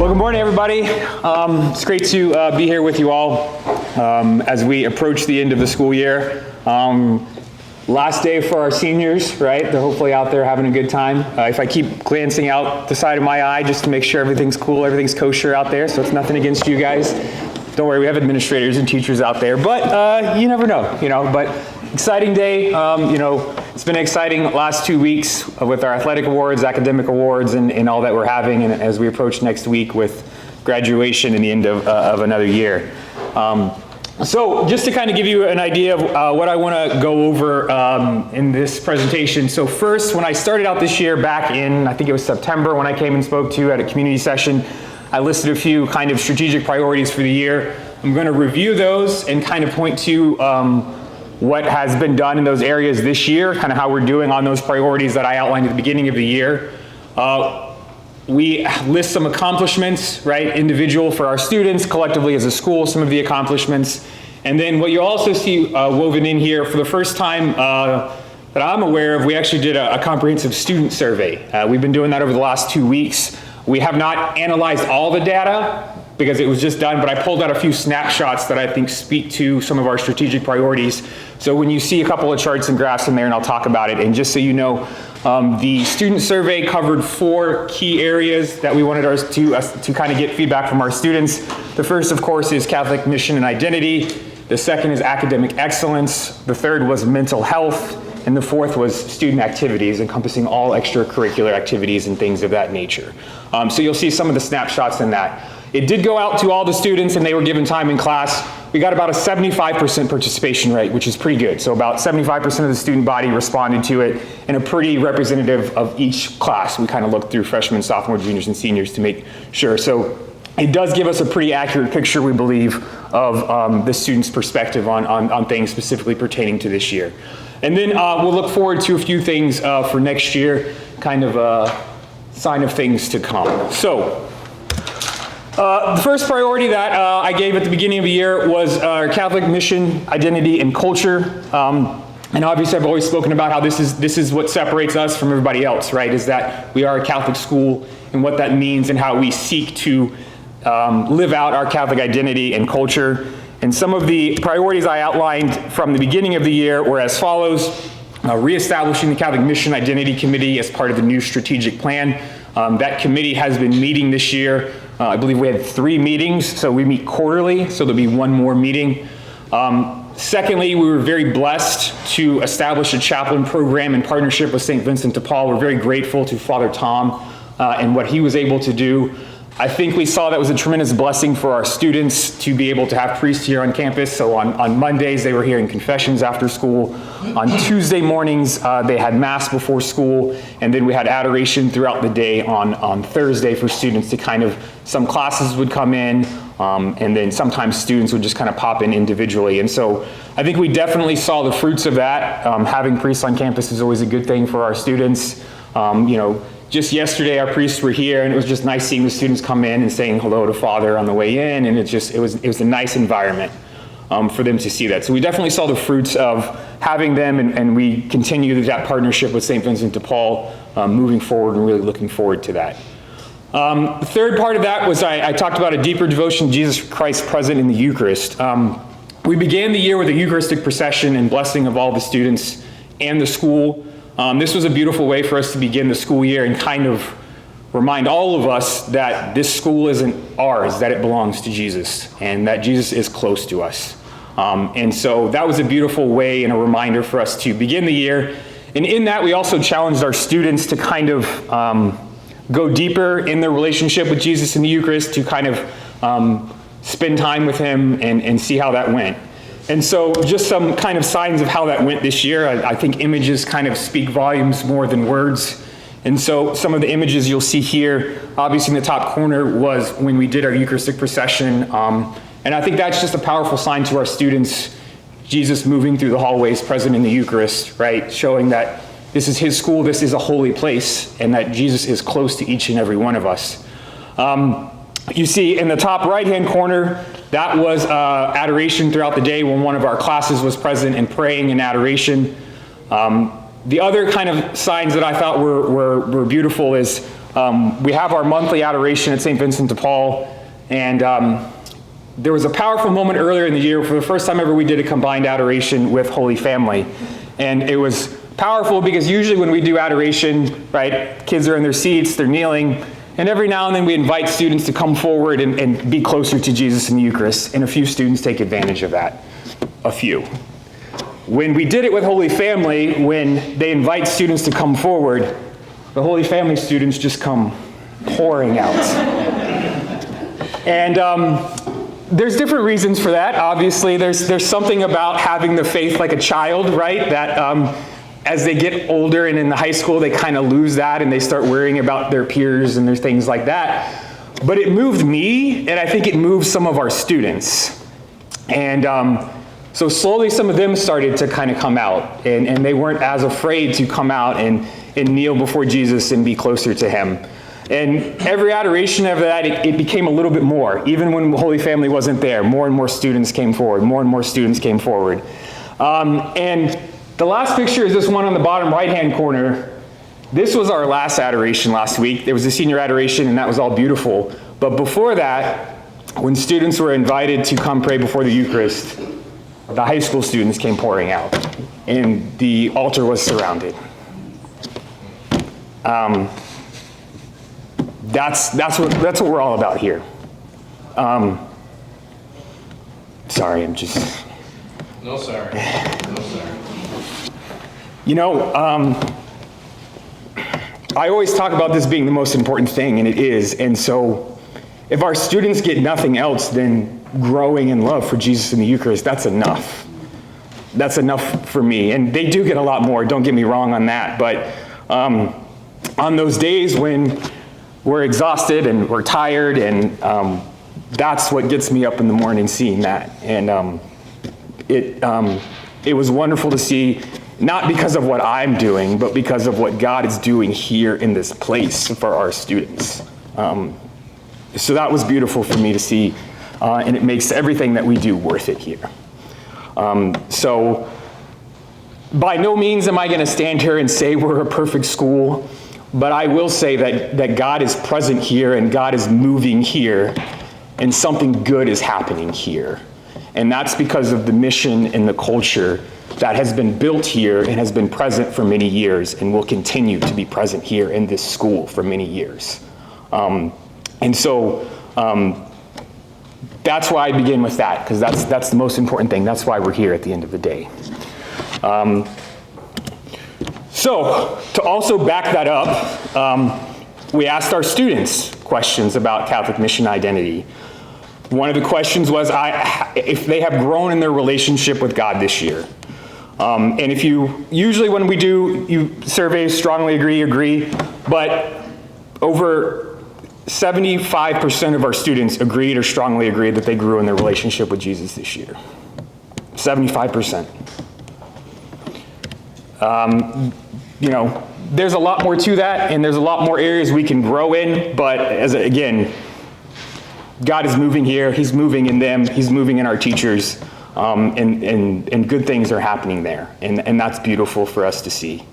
Well, good morning, everybody. It's great to be here with you all as we approach the end of the school year. Last day for our seniors, right? They're hopefully out there having a good time. If I keep glancing out the side of my eye just to make sure everything's cool, everything's kosher out there, so it's nothing against you guys. Don't worry, we have administrators and teachers out there, but you never know, but exciting day. It's been an exciting last 2 weeks with our athletic awards, academic awards, and all that we're having, and as we approach next week with graduation and the end of another year. So just to kind of give you an idea of what I want to go over in this presentation. So first, when I started out this year back in, I think it was September when I came and spoke to you at a community session, I listed a few kind of strategic priorities for the year. I'm going to review those and kind of point to what has been done in those areas this year, kind of how we're doing on those priorities that I outlined at the beginning of the year. We list some accomplishments, right, individual for our students, collectively as a school, some of the accomplishments. And then what you'll also see woven in here, for the first time that I'm aware of, we actually did a comprehensive student survey. We've been doing that over the last 2 weeks. We have not analyzed all the data because it was just done, but I pulled out a few snapshots that I think speak to some of our strategic priorities. So when you see a couple of charts and graphs in there, and I'll talk about it, and just so you know, the student survey covered 4 key areas that we wanted us to kind of get feedback from our students. The first, of course, is Catholic mission and identity. The second is academic excellence. The third was mental health. And the fourth was student activities, encompassing all extracurricular activities and things of that nature. So you'll see some of the snapshots in that. It did go out to all the students and they were given time in class. We got about a 75% participation rate, which is pretty good. So about 75% of the student body responded to it, and a pretty representative of each class. We kind of looked through freshmen, sophomore, juniors, and seniors to make sure. So it does give us a pretty accurate picture, we believe, of the students' perspective on things specifically pertaining to this year. And then we'll look forward to a few things for next year, kind of a sign of things to come. So the first priority that I gave at the beginning of the year was our Catholic mission, identity, and culture. And obviously I've always spoken about how this is what separates us from everybody else, right? Is that we are a Catholic school and what that means and how we seek to live out our Catholic identity and culture. And some of the priorities I outlined from the beginning of the year were as follows: reestablishing the Catholic Mission Identity Committee as part of the new strategic plan. That committee has been meeting this year. I believe we had 3 meetings, so we meet quarterly, so there'll be 1 more meeting. Secondly, we were very blessed to establish a chaplain program in partnership with St. Vincent de Paul. We're very grateful to Father Tom and what he was able to do. I think we saw that was a tremendous blessing for our students to be able to have priests here on campus. So on Mondays, they were hearing confessions after school. On Tuesday mornings, they had Mass before school. And then we had adoration throughout the day on Thursday for students to kind of, some classes would come in, and then sometimes students would just kind of pop in individually. And so I think we definitely saw the fruits of that. Having priests on campus is always a good thing for our students. Just yesterday, our priests were here, and it was just nice seeing the students come in and saying hello to Father on the way in, and it was a nice environment for them to see that. So we definitely saw the fruits of having them, and we continue that partnership with St. Vincent de Paul moving forward, and really looking forward to that. The third part of that was I talked about a deeper devotion to Jesus Christ present in the Eucharist. We began the year with a Eucharistic procession and blessing of all the students and the school. This was a beautiful way for us to begin the school year and kind of remind all of us that this school isn't ours, that it belongs to Jesus, and that Jesus is close to us. And so that was a beautiful way and a reminder for us to begin the year. And in that, we also challenged our students to kind of go deeper in their relationship with Jesus in the Eucharist, to kind of spend time with him and see how that went. And so just some kind of signs of how that went this year. I think images kind of speak volumes more than words. And so some of the images you'll see here, obviously in the top corner, was when we did our Eucharistic procession. And I think that's just a powerful sign to our students, Jesus moving through the hallways present in the Eucharist, right? Showing that this is his school, this is a holy place, and that Jesus is close to each and every one of us. You see in the top right-hand corner, that was adoration throughout the day when one of our classes was present and praying in adoration. The other kind of signs that I thought were beautiful is We have our monthly adoration at St. Vincent de Paul, and there was a powerful moment earlier in the year. For the first time ever, we did a combined adoration with Holy Family. And it was powerful because usually when we do adoration, right, kids are in their seats, they're kneeling, and every now and then we invite students to come forward and be closer to Jesus in the Eucharist, and a few students take advantage of that. A few. When we did it with Holy Family, when they invite students to come forward, the Holy Family students just come pouring out. And there's different reasons for that. Obviously, there's something about having the faith like a child, right? That as they get older and in the high school, they kind of lose that and they start worrying about their peers and there's things like that. But it moved me, and I think it moved some of our students. And so slowly some of them started to kind of come out, and they weren't as afraid to come out and kneel before Jesus and be closer to him. And every adoration of that, it became a little bit more. Even when Holy Family wasn't there, more and more students came forward. More and more students came forward. And the last picture is this one on the bottom right-hand corner. This was our last adoration last week. There was a senior adoration, and that was all beautiful. But before that, when students were invited to come pray before the Eucharist, the high school students came pouring out, and the altar was surrounded. That's what we're all about here. Sorry, I'm just... No, sorry. No, sorry. You know, I always talk about this being the most important thing, and it is. And so if our students get nothing else than growing in love for Jesus in the Eucharist, that's enough. That's enough for me. And they do get a lot more, don't get me wrong on that. But on those days when we're exhausted and we're tired, and that's what gets me up in the morning, seeing that. And it was wonderful to see, not because of what I'm doing, but because of what God is doing here in this place for our students. So that was beautiful for me to see, and it makes everything that we do worth it here. So by no means am I going to stand here and say we're a perfect school, but I will say that God is present here and God is moving here, and something good is happening here. And that's because of the mission and the culture that has been built here and has been present for many years and will continue to be present here in this school for many years. And so that's why I begin with that, because that's the most important thing. That's why we're here at the end of the day. So to also back that up, we asked our students questions about Catholic mission identity. One of the questions was if they have grown in their relationship with God this year. And if usually when we do, you surveys strongly agree, but over 75% of our students agreed or strongly agreed that they grew in their relationship with Jesus this year. 75%. You know, there's a lot more to that, and there's a lot more areas we can grow in, but again, God is moving here, he's moving in them, he's moving in our teachers, and good things are happening there, and that's beautiful for us to see.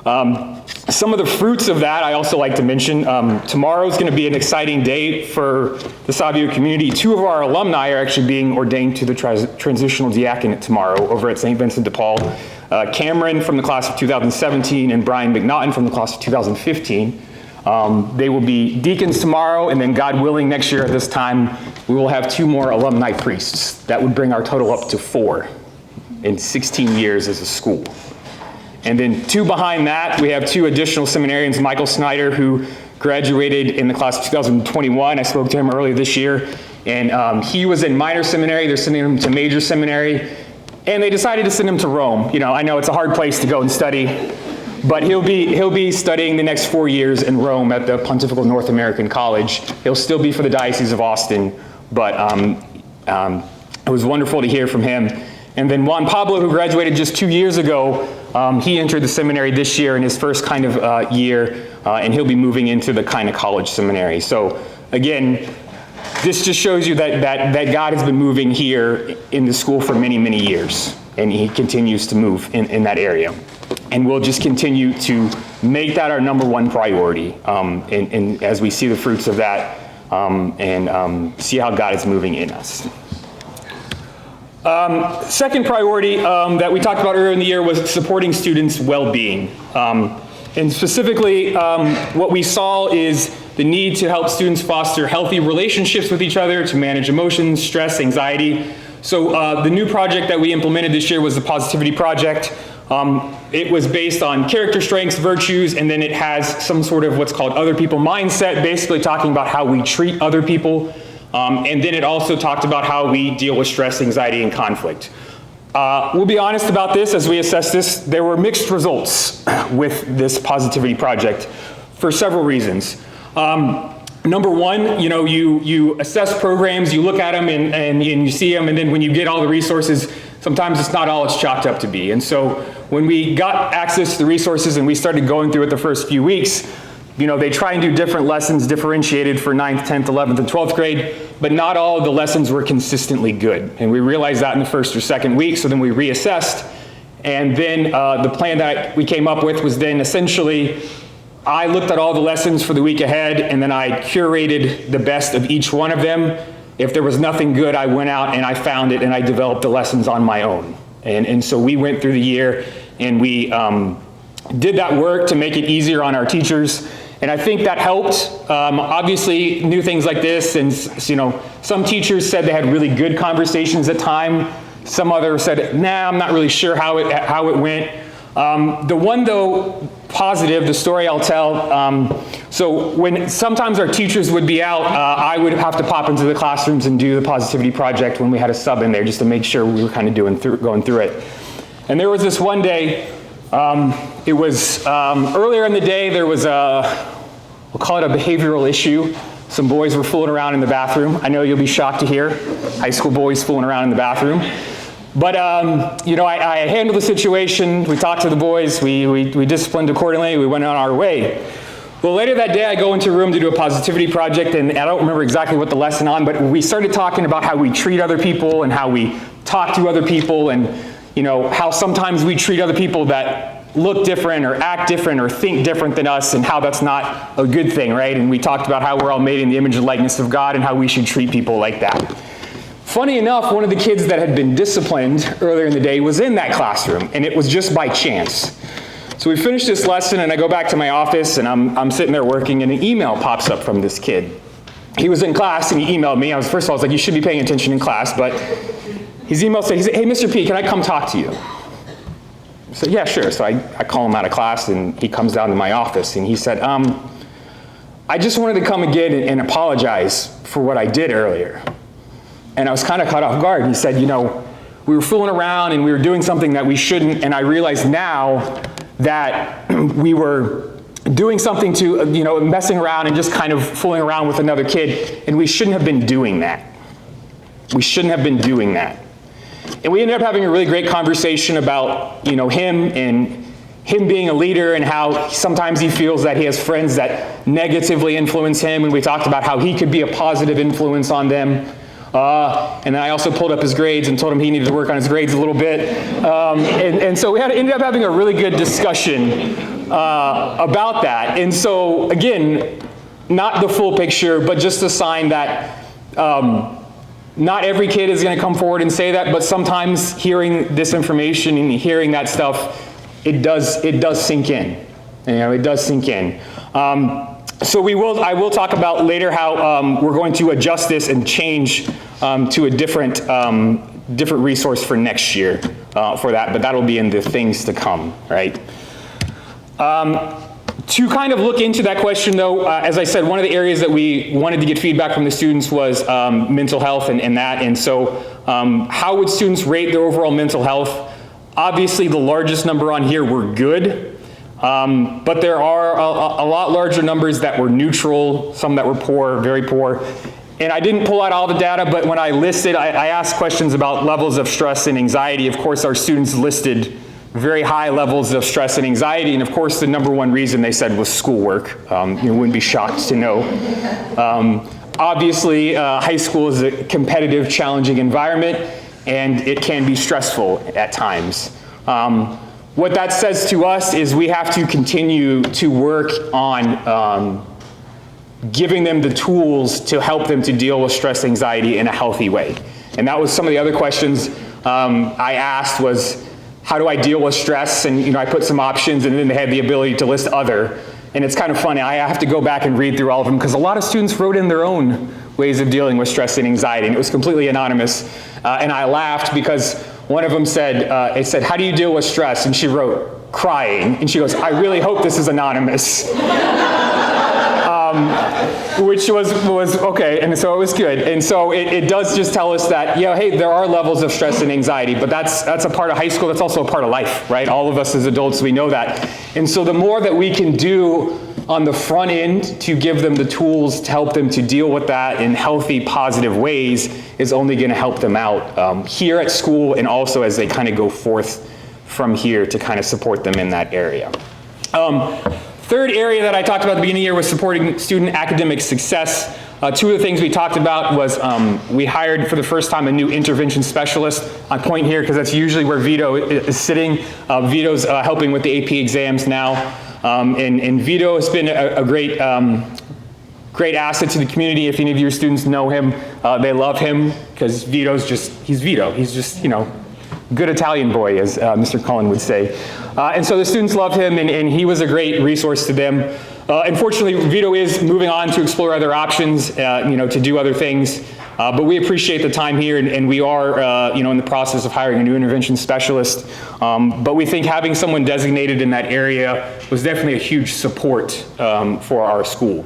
Some of the fruits of that I also like to mention. Tomorrow is going to be an exciting day for the Savio community. 2 of our alumni are actually being ordained to the transitional diaconate tomorrow over at St. Vincent de Paul. Cameron from the class of 2017 and Brian McNaughton from the class of 2015. They will be deacons tomorrow, and then God willing, next year at this time, we will have 2 more alumni priests. That would bring our total up to 4 in 16 years as a school. And then 2 behind that, we have 2 additional seminarians, Michael Snyder, who graduated in the class of 2021. I spoke to him earlier this year, and he was in minor seminary. They're sending him to major seminary, and they decided to send him to Rome. You know, I know it's a hard place to go and study, but he'll be studying the next 4 years in Rome at the Pontifical North American College. He'll still be for the Diocese of Austin, but it was wonderful to hear from him. And then Juan Pablo, who graduated just 2 years ago, he entered the seminary this year in his first kind of year, and he'll be moving into the kind of college seminary. So again, this just shows you that God has been moving here in the school for many, many years, and he continues to move in that area. and we'll just continue to make that our number one priority, and as we see the fruits of that, and see how God is moving in us. Second priority that we talked about earlier in the year was supporting students' well-being. And specifically, what we saw is the need to help students foster healthy relationships with each other, to manage emotions, stress, anxiety. So the new project that we implemented this year was the Positivity Project. It was based on character strengths, virtues, and then it has some sort of what's called other people mindset, basically talking about how we treat other people. And then it also talked about how we deal with stress, anxiety, and conflict. We'll be honest about this as we assess this. There were mixed results with this Positivity Project for several reasons. Number one, you assess programs, you look at them and you see them, and then when you get all the resources, sometimes it's not all it's chalked up to be. And so when we got access to the resources and we started going through it the first few weeks, they try and do different lessons differentiated for 9th, 10th, 11th, and 12th grade, but not all of the lessons were consistently good. And we realized that in the first or second week, so then we reassessed. And then the plan that we came up with was then essentially, I looked at all the lessons for the week ahead, and then I curated the best of each one of them. If there was nothing good, I went out and I found it and I developed the lessons on my own. And so we went through the year and we did that work to make it easier on our teachers. And I think that helped. Obviously, new things like this, and some teachers said they had really good conversations at time. Some others said, nah, I'm not really sure how it went. The one, though, positive, the story I'll tell, so when sometimes our teachers would be out, I would have to pop into the classrooms and do the Positivity Project when we had a sub in there, just to make sure we were kind of going through it. And there was this one day, it was earlier in the day, there was we'll call it a behavioral issue. Some boys were fooling around in the bathroom. I know you'll be shocked to hear high school boys fooling around in the bathroom. But, I handled the situation. We talked to the boys. We disciplined accordingly. We went on our way. Well, later that day, I go into a room to do a Positivity Project, and I don't remember exactly what the lesson on, but we started talking about how we treat other people and how we talk to other people, and, how sometimes we treat other people that look different or act different or think different than us, and how that's not a good thing, right? And we talked about how we're all made in the image and likeness of God and how we should treat people like that. Funny enough, one of the kids that had been disciplined earlier in the day was in that classroom, and it was just by chance. So we finished this lesson, and I go back to my office, and I'm sitting there working, and an email pops up from this kid. He was in class, and he emailed me. First of all, I was like, you should be paying attention in class, but his email said, hey, Mr. P, can I come talk to you? I said, yeah, sure. So I call him out of class, and he comes down to my office, and he said, I just wanted to come again and apologize for what I did earlier. And I was kind of caught off guard. He said, we were fooling around and we were doing something that we shouldn't, and I realize now that we were doing something to, messing around and just kind of fooling around with another kid, and we shouldn't have been doing that. We shouldn't have been doing that. And we ended up having a really great conversation about, him and him being a leader and how sometimes he feels that he has friends that negatively influence him, and we talked about how he could be a positive influence on them. And then I also pulled up his grades and told him he needed to work on his grades a little bit. And so we ended up having a really good discussion about that. And so, again, not the full picture, but just a sign that not every kid is going to come forward and say that, but sometimes hearing this information and hearing that stuff, it does sink in. It does sink in. So I will talk about later how we're going to adjust this and change to a different resource for next year for that, but that'll be in the things to come, right? To kind of look into that question, though, as I said, one of the areas that we wanted to get feedback from the students was mental health and that, and so how would students rate their overall mental health? Obviously, the largest number on here were good. But there are a lot larger numbers that were neutral, some that were poor, very poor. And I didn't pull out all the data, but when I listed, I asked questions about levels of stress and anxiety. Of course, our students listed very high levels of stress and anxiety, and of course, the number one reason they said was schoolwork. You wouldn't be shocked to know. Obviously, high school is a competitive, challenging environment, and it can be stressful at times. what that says to us is we have to continue to work on giving them the tools to help them to deal with stress, anxiety in a healthy way. And that was some of the other questions I asked was, how do I deal with stress? And I put some options, and then they had the ability to list other. And it's kind of funny, I have to go back and read through all of them because a lot of students wrote in their own ways of dealing with stress and anxiety, and it was completely anonymous. And I laughed because one of them said, it said, how do you deal with stress? And she wrote, crying. And she goes, I really hope this is anonymous. Which was okay, and so it was good. And so it does just tell us that, hey, there are levels of stress and anxiety, but that's a part of high school, that's also a part of life, right? All of us as adults, we know that. And so the more that we can do on the front end to give them the tools to help them to deal with that in healthy, positive ways is only gonna help them out here at school, and also as they kind of go forth from here to kind of support them in that area. Third area that I talked about at the beginning of the year was supporting student academic success. Two of the things we talked about was we hired for the first time a new intervention specialist. I point here because that's usually where Vito is sitting. Vito's helping with the AP exams now. And Vito has been a great asset to the community. If any of your students know him, they love him because he's Vito. He's just, good Italian boy, as Mr. Cullen would say. And so the students love him, and he was a great resource to them. Unfortunately, Vito is moving on to explore other options, to do other things. But we appreciate the time here, and we are, in the process of hiring a new intervention specialist. But we think having someone designated in that area was definitely a huge support for our school.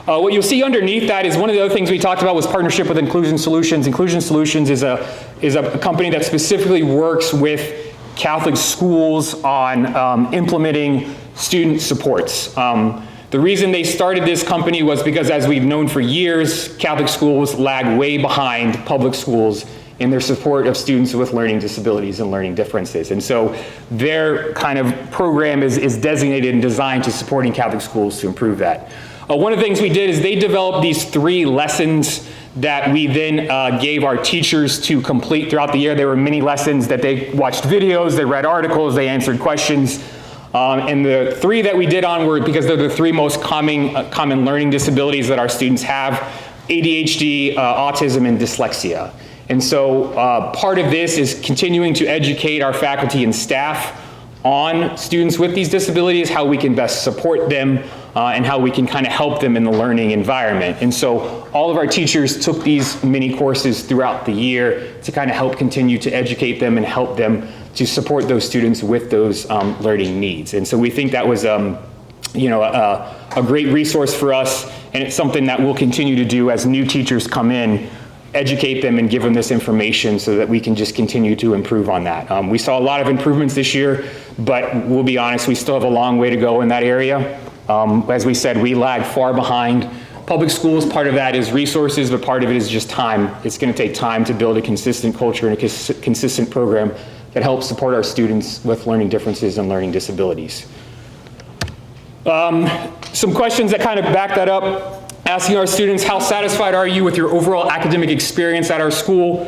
What you'll see underneath that is one of the other things we talked about was partnership with Inclusion Solutions. Inclusion Solutions is a company that specifically works with Catholic schools on implementing student supports. The reason they started this company was because, as we've known for years, Catholic schools lag way behind public schools in their support of students with learning disabilities and learning differences. And so their kind of program is designated and designed to supporting Catholic schools to improve that. One of the things we did is they developed these 3 lessons that we then gave our teachers to complete throughout the year. There were many lessons that they watched videos, they read articles, they answered questions. And the 3 that we did on were, because they're the 3 most common learning disabilities that our students have: ADHD, autism, and dyslexia. And so part of this is continuing to educate our faculty and staff on students with these disabilities, how we can best support them, and how we can kind of help them in the learning environment. And so all of our teachers took these mini courses throughout the year to kind of help continue to educate them and help them to support those students with those learning needs. And so we think that was a great resource for us, and it's something that we'll continue to do as new teachers come in, educate them and give them this information so that we can just continue to improve on that. We saw a lot of improvements this year, but we'll be honest, we still have a long way to go in that area. As we said, we lag far behind public schools. Part of that is resources, but part of it is just time. It's going to take time to build a consistent culture and a consistent program that helps support our students with learning differences and learning disabilities. Some questions that kind of back that up. Asking our students, how satisfied are you with your overall academic experience at our school?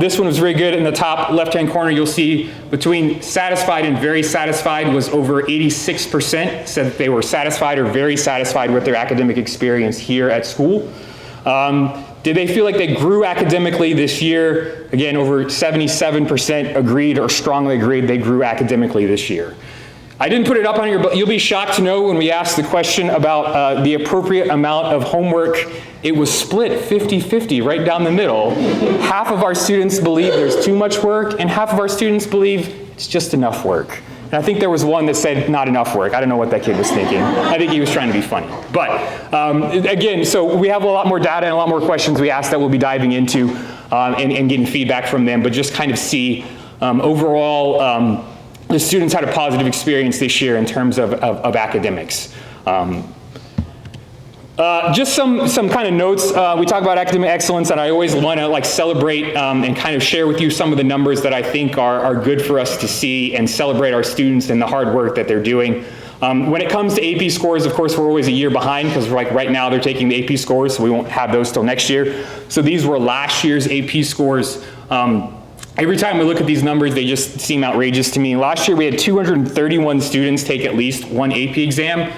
This one was very good. In the top left-hand corner, you'll see between satisfied and very satisfied was over 86% said that they were satisfied or very satisfied with their academic experience here at school. Did they feel like they grew academically this year? Again, over 77% agreed or strongly agreed they grew academically this year. I didn't put it up on here, but you'll be shocked to know when we asked the question about the appropriate amount of homework, it was split 50-50 right down the middle. Half of our students believe there's too much work, and half of our students believe it's just enough work. And I think there was one that said not enough work. I don't know what that kid was thinking. I think he was trying to be funny. But again, so we have a lot more data and a lot more questions we asked that we'll be diving into and getting feedback from them, but just kind of see overall, the students had a positive experience this year in terms of academics. Just some kind of notes. We talk about academic excellence, and I always want to celebrate and kind of share with you some of the numbers that I think are good for us to see and celebrate our students and the hard work that they're doing. When it comes to AP scores, of course, we're always a year behind because right now they're taking the AP scores, so we won't have those till next year. So these were last year's AP scores. every time we look at these numbers, they just seem outrageous to me. Last year, we had 231 students take at least one AP exam.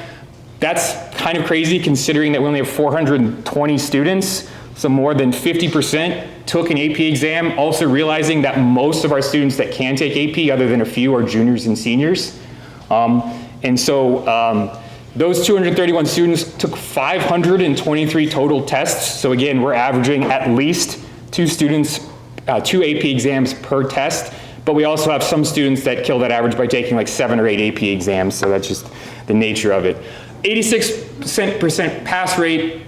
That's kind of crazy considering that we only have 420 students, so more than 50% took an AP exam, also realizing that most of our students that can take AP, other than a few, are juniors and seniors. Those 231 students took 523 total tests. So again, we're averaging at least two AP exams per test, but we also have some students that kill that average by taking like 7 or 8 AP exams, so that's just the nature of it. 86% pass rate.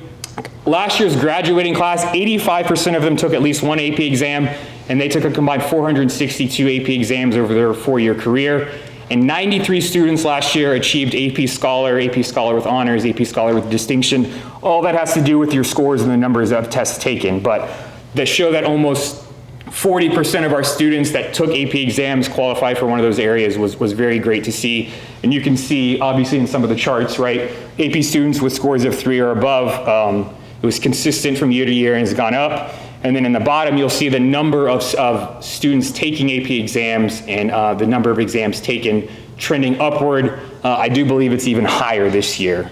Last year's graduating class, 85% of them took at least one AP exam, and they took a combined 462 AP exams over their 4-year career. And 93 students last year achieved AP Scholar with honors, AP Scholar with distinction. All that has to do with your scores and the numbers of tests taken, but that show that almost 40% of our students that took AP exams qualified for one of those areas was very great to see. And you can see, obviously, in some of the charts, right, AP students with scores of 3 or above, it was consistent from year to year and has gone up. And then in the bottom, you'll see the number of students taking AP exams and the number of exams taken trending upward. I do believe it's even higher this year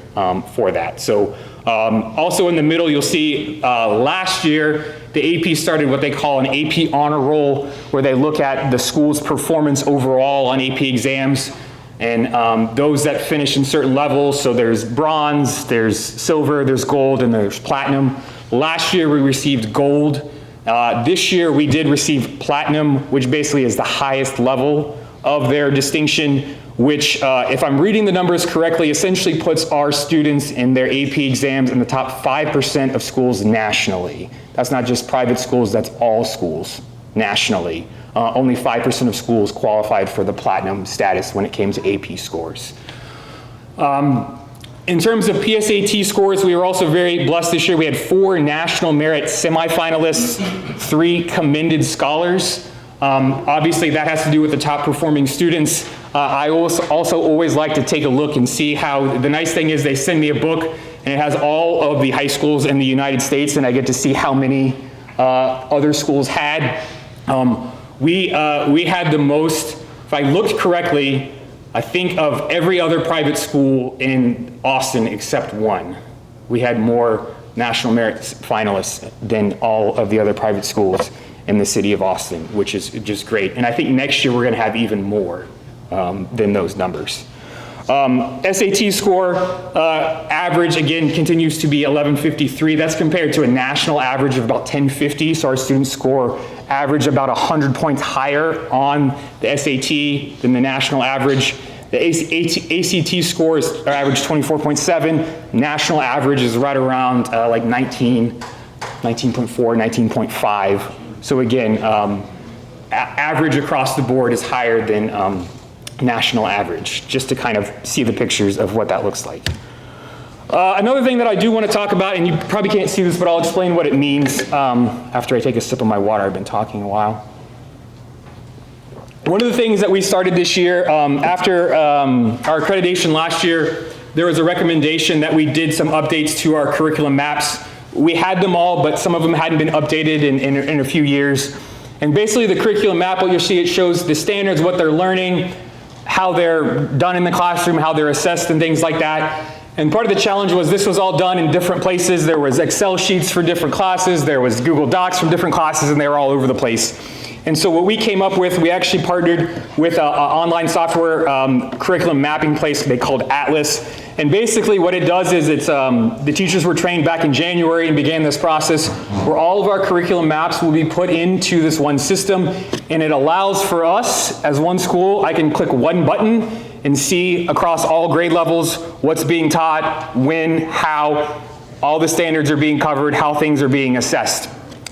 for that. So also in the middle, you'll see last year, the AP started what they call an AP honor roll, where they look at the school's performance overall on AP exams. And those that finish in certain levels, so there's bronze, there's silver, there's gold, and there's platinum. Last year we received gold. This year we did receive platinum, which basically is the highest level of their distinction, which if I'm reading the numbers correctly, essentially puts our students in their AP exams in the top 5% of schools nationally. That's not just private schools, that's all schools nationally. Only 5% of schools qualified for the platinum status when it came to AP scores. In terms of PSAT scores, we were also very blessed this year. We had 4 national merit semifinalists, 3 commended scholars. Obviously, that has to do with the top performing students. I also always like to take a look and see how, the nice thing is they send me a book and it has all of the high schools in the United States, and I get to see how many other schools had. We had the most, if I looked correctly, I think of every other private school in Austin except one. We had more national merit finalists than all of the other private schools in the city of Austin, which is just great. And I think next year we're going to have even more than those numbers. SAT score average, again, continues to be 1153. That's compared to a national average of about 1050. So our students score average about 100 points higher on the SAT than the national average. The ACT scores are average 24.7. National average is right around like 19.4, 19.5. So again, average across the board is higher than national average, just to kind of see the pictures of what that looks like. Another thing that I do want to talk about, and you probably can't see this, but I'll explain what it means after I take a sip of my water. I've been talking a while. One of the things that we started this year, after our accreditation last year, there was a recommendation that we did some updates to our curriculum maps. We had them all, but some of them hadn't been updated in a few years. And basically the curriculum map, what you'll see, it shows the standards, what they're learning, how they're done in the classroom, how they're assessed and things like that. And part of the challenge was this was all done in different places. There was Excel sheets for different classes, there was Google Docs from different classes, and they were all over the place. And so what we came up with, we actually partnered with an online software curriculum mapping place they called Atlas. And basically what it does is it's, the teachers were trained back in January and began this process where all of our curriculum maps will be put into this one system, and it allows for us as one school, I can click one button and see across all grade levels what's being taught, when, how, all the standards are being covered, how things are being assessed.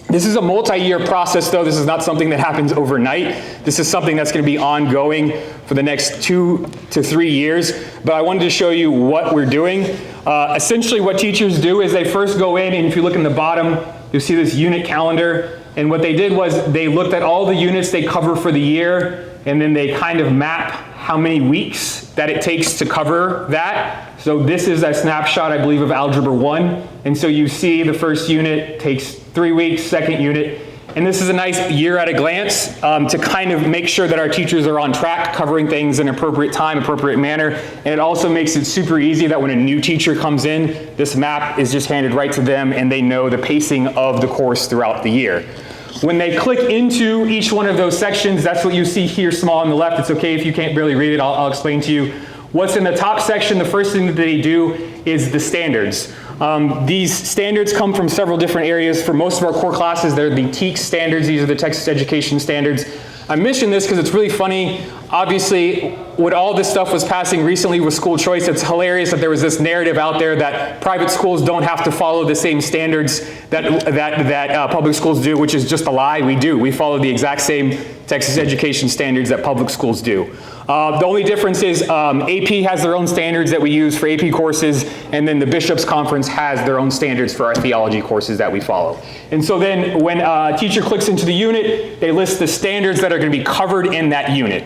This is a multi-year process though. This is not something that happens overnight. This is something that's going to be ongoing for the next 2 to 3 years. But I wanted to show you what we're doing. Essentially what teachers do is they first go in, and if you look in the bottom, you'll see this unit calendar. And what they did was they looked at all the units they cover for the year, and then they kind of map how many weeks that it takes to cover that. So this is a snapshot, I believe, of Algebra 1. And so you see the first unit takes 3 weeks, second unit, And this is a nice year at a glance to kind of make sure that our teachers are on track, covering things in appropriate time, appropriate manner. And it also makes it super easy that when a new teacher comes in, this map is just handed right to them and they know the pacing of the course throughout the year. When they click into each one of those sections, that's what you see here small on the left. It's okay if you can't barely read it, I'll explain to you. What's in the top section, the first thing that they do is the standards. These standards come from several different areas. For most of our core classes, they're the TEKS standards. These are the Texas Education Standards. I mention this because it's really funny. Obviously, when all this stuff was passing recently with school choice, it's hilarious that there was this narrative out there that private schools don't have to follow the same standards that public schools do, which is just a lie. We do. We follow the exact same Texas Education Standards that public schools do. The only difference is AP has their own standards that we use for AP courses, and then the Bishops' Conference has their own standards for our theology courses that we follow. And so then when a teacher clicks into the unit, they list the standards that are going to be covered in that unit.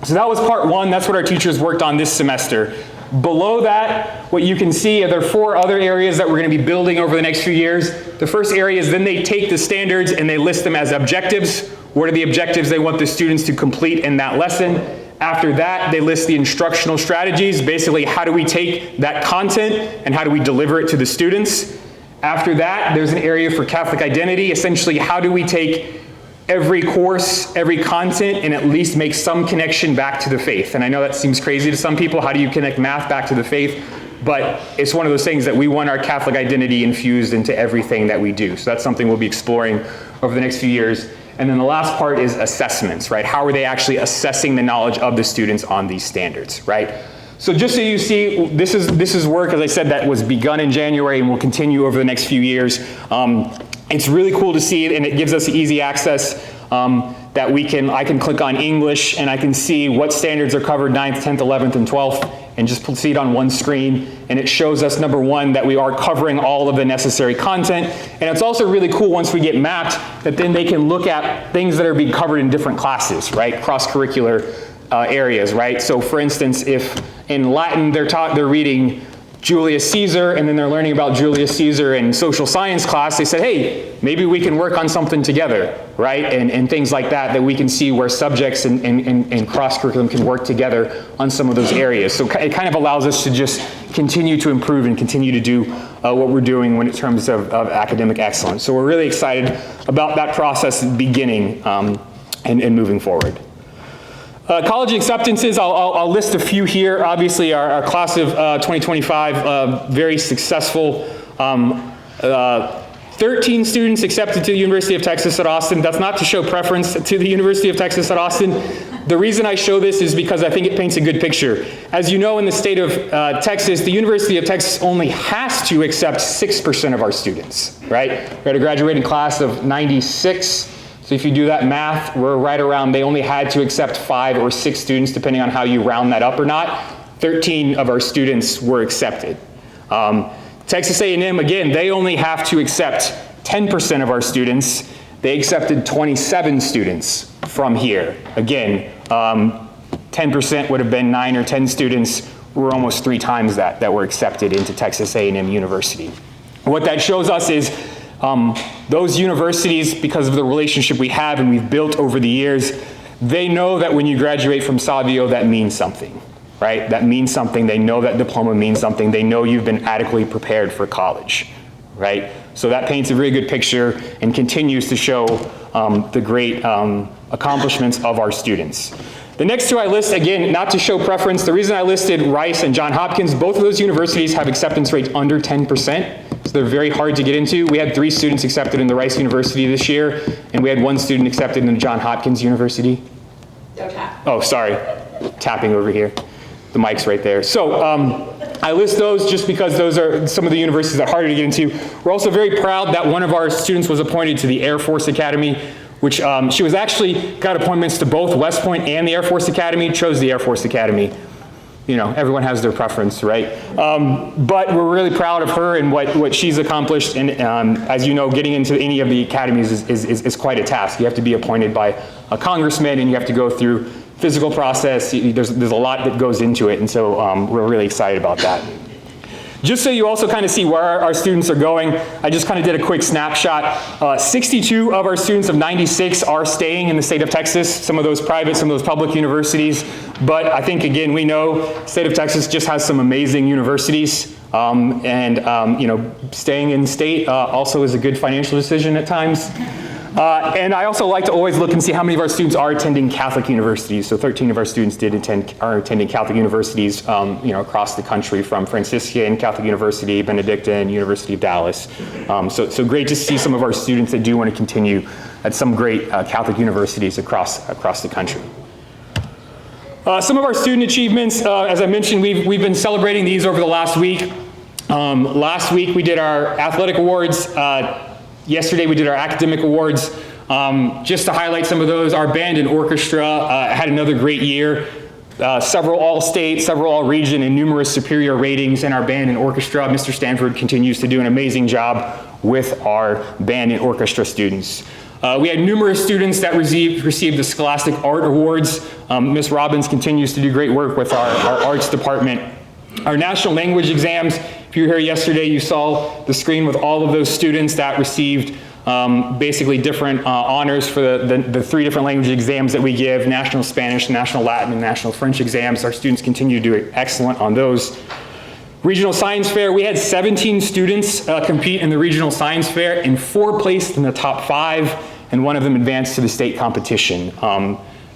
So that was part one. That's what our teachers worked on this semester. Below that, what you can see are there are 4 other areas that we're going to be building over the next few years. The first area is then they take the standards and they list them as objectives. What are the objectives they want the students to complete in that lesson? After that, they list the instructional strategies. Basically, how do we take that content and how do we deliver it to the students? After that, there's an area for Catholic identity. Essentially, how do we take every course, every content, and at least make some connection back to the faith? And I know that seems crazy to some people. How do you connect math back to the faith? But it's one of those things that we want our Catholic identity infused into everything that we do. So that's something we'll be exploring over the next few years. And then the last part is assessments, right? How are they actually assessing the knowledge of the students on these standards, right? So just so you see, this is work, as I said, that was begun in January and will continue over the next few years. It's really cool to see it, and it gives us easy access that I can click on English and I can see what standards are covered 9th, 10th, 11th, and 12th, and just see it on one screen. And it shows us, number one, that we are covering all of the necessary content. And it's also really cool once we get mapped that then they can look at things that are being covered in different classes, right? Cross-curricular areas, right? So for instance, if in Latin they're reading Julius Caesar, and then they're learning about Julius Caesar in social science class, they said, hey, maybe we can work on something together, right? And things like that we can see where subjects and cross-curriculum can work together on some of those areas. So it kind of allows us to just continue to improve and continue to do what we're doing in terms of academic excellence. So we're really excited about that process beginning and moving forward. College acceptances, I'll list a few here. Obviously, our class of 2025, very successful. 13 students accepted to the University of Texas at Austin. That's not to show preference to the University of Texas at Austin. The reason I show this is because I think it paints a good picture. As you know, in the state of Texas, the University of Texas only has to accept 6% of our students, right? We had a graduating class of 96. So if you do that math, we're right around, they only had to accept 5 or 6 students, depending on how you round that up or not. 13 of our students were accepted. Texas A&M, again, they only have to accept 10% of our students. They accepted 27 students from here. Again, 10% would have been 9 or 10 students. We're almost 3 times that were accepted into Texas A&M University. What that shows us is those universities, because of the relationship we have and we've built over the years, they know that when you graduate from Savio, that means something, right? That means something. They know that diploma means something. They know you've been adequately prepared for college, right? So that paints a very good picture and continues to show the great accomplishments of our students. The next 2 I list, again, not to show preference. The reason I listed Rice and Johns Hopkins, both of those universities have acceptance rates under 10%. So they're very hard to get into. We had 3 students accepted in the Rice University this year, and we had 1 student accepted in the Johns Hopkins University. Don't tap. Oh, sorry. Tapping over here. The mic's right there. So I list those just because those are some of the universities that are harder to get into. We're also very proud that one of our students was appointed to the Air Force Academy, which she was actually got appointments to both West Point and the Air Force Academy, chose the Air Force Academy. You know, everyone has their preference, right? But we're really proud of her and what she's accomplished. And as you know, getting into any of the academies is quite a task. You have to be appointed by a congressman, and you have to go through physical process. There's a lot that goes into it, and so we're really excited about that. Just so you also kind of see where our students are going, I just kind of did a quick snapshot. 62 of our students of 96 are staying in the state of Texas, some of those private, some of those public universities. But I think, again, we know the state of Texas just has some amazing universities. Staying in state also is a good financial decision at times. And I also like to always look and see how many of our students are attending Catholic universities. So 13 of our students are attending Catholic universities, across the country, from Franciscan Catholic University, Benedictine, University of Dallas. So great to see some of our students that do want to continue at some great Catholic universities across the country. Some of our student achievements, as I mentioned, we've been celebrating these over the last week. Last week we did our athletic awards. Yesterday we did our academic awards. Just to highlight some of those, our band and orchestra had another great year. Several all-state, several all-region, and numerous superior ratings in our band and orchestra. Mr. Stanford continues to do an amazing job with our band and orchestra students. We had numerous students that received the Scholastic Art Awards. Ms. Robbins continues to do great work with our arts department. Our national language exams, if you were here yesterday, you saw the screen with all of those students that received basically different honors for the 3 different language exams that we give: National Spanish, National Latin, and National French exams. Our students continue to do excellent on those. Regional Science Fair, we had 17 students compete in the Regional Science Fair, and 4 placed in the top 5, and 1 of them advanced to the state competition.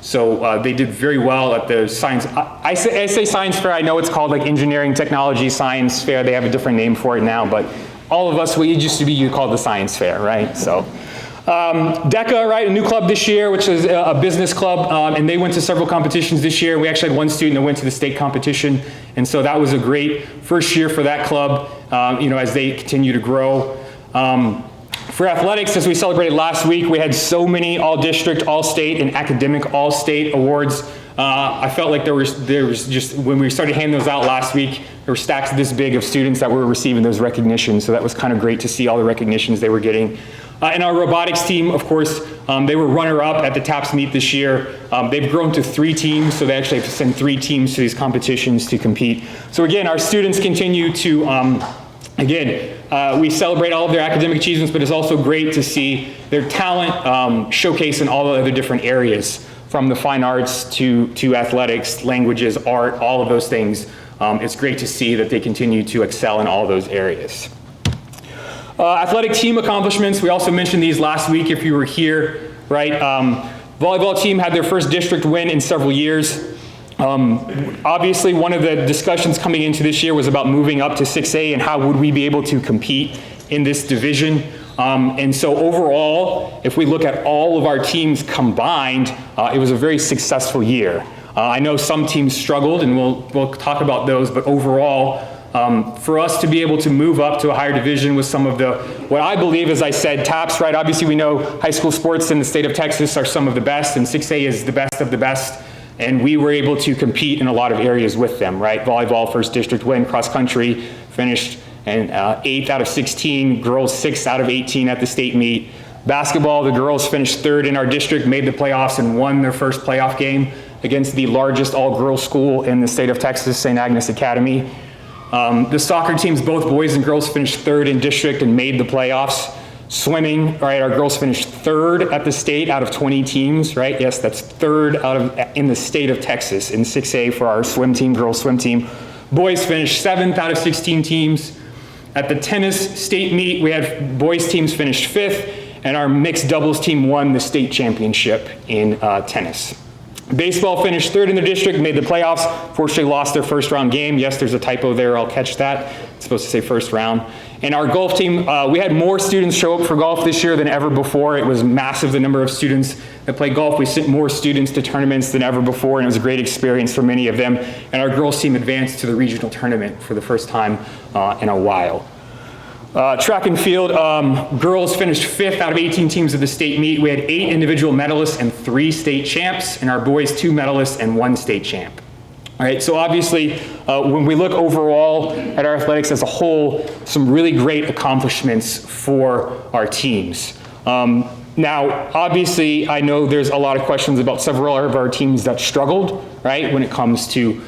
So they did very well at the science. I say science fair. I know it's called like engineering, technology, science fair. They have a different name for it now, but all of us, what it used to be, you called the science fair, right? So DECA, right, a new club this year, which is a business club, and they went to several competitions this year. We actually had 1 student that went to the state competition, and so that was a great first year for that club, as they continue to grow. For athletics, as we celebrated last week, we had so many all-district, all-state, and academic all-state awards. I felt like there was just, when we started handing those out last week, there were stacks this big of students that were receiving those recognitions, so that was kind of great to see all the recognitions they were getting. And our robotics team, of course, they were runner-up at the TAPS meet this year. They've grown to 3 teams, so they actually have to send 3 teams to these competitions to compete. So again, our students continue to, we celebrate all of their academic achievements, but it's also great to see their talent showcased in all the other different areas, from the fine arts to athletics, languages, art, all of those things. It's great to see that they continue to excel in all those areas. Athletic team accomplishments, we also mentioned these last week if you were here, right? Volleyball team had their first district win in several years. Obviously, one of the discussions coming into this year was about moving up to 6A and how would we be able to compete in this division. And so overall, if we look at all of our teams combined, it was a very successful year. I know some teams struggled, and we'll talk about those, but overall, for us to be able to move up to a higher division with some of what I believe, as I said, TAPS, right? Obviously, we know high school sports in the state of Texas are some of the best, and 6A is the best of the best. And we were able to compete in a lot of areas with them, right? Volleyball, first district win, cross country, finished in 8th out of 16, girls 6th out of 18 at the state meet. Basketball, the girls finished 3rd in our district, made the playoffs, and won their first playoff game against the largest all-girls school in the state of Texas, St. Agnes Academy. The soccer teams, both boys and girls, finished 3rd in district and made the playoffs. Swimming, right, our girls finished 3rd at the state out of 20 teams, right? Yes, that's 3rd in the state of Texas in 6A for our swim team, girls swim team. Boys finished 7th out of 16 teams. At the tennis state meet, we had boys teams finished 5th, and our mixed doubles team won the state championship in tennis. Baseball finished 3rd in the district, made the playoffs, fortunately lost their first round game. Yes, there's a typo there, I'll catch that. It's supposed to say first round. And our golf team, we had more students show up for golf this year than ever before. It was massive, the number of students that play golf. We sent more students to tournaments than ever before, and it was a great experience for many of them. And our girls team advanced to the regional tournament for the first time in a while. Track and field, girls finished 5th out of 18 teams of the state meet. We had 8 individual medalists and 3 state champs, and our boys 2 medalists and 1 state champ. All right, so obviously, when we look overall at our athletics as a whole, some really great accomplishments for our teams. Now, obviously, I know there's a lot of questions about several of our teams that struggled, right, when it comes to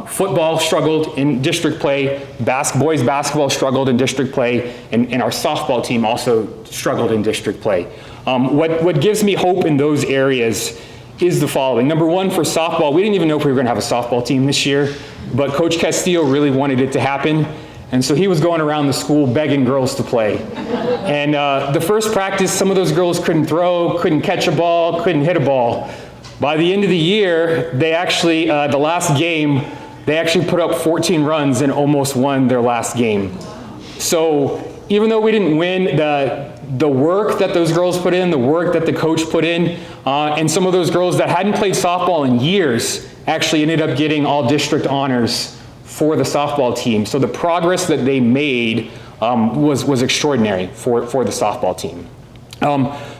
Football struggled in district play, boys basketball struggled in district play, and our softball team also struggled in district play. What gives me hope in those areas is the following. Number one, for softball, we didn't even know if we were going to have a softball team this year, but Coach Castillo really wanted it to happen, and so he was going around the school begging girls to play. And the first practice, some of those girls couldn't throw, couldn't catch a ball, couldn't hit a ball. By the end of the year, they actually, the last game, they actually put up 14 runs and almost won their last game. So even though we didn't win, the work that those girls put in, the work that the coach put in, and some of those girls that hadn't played softball in years actually ended up getting all district honors for the softball team. So the progress that they made was extraordinary for the softball team.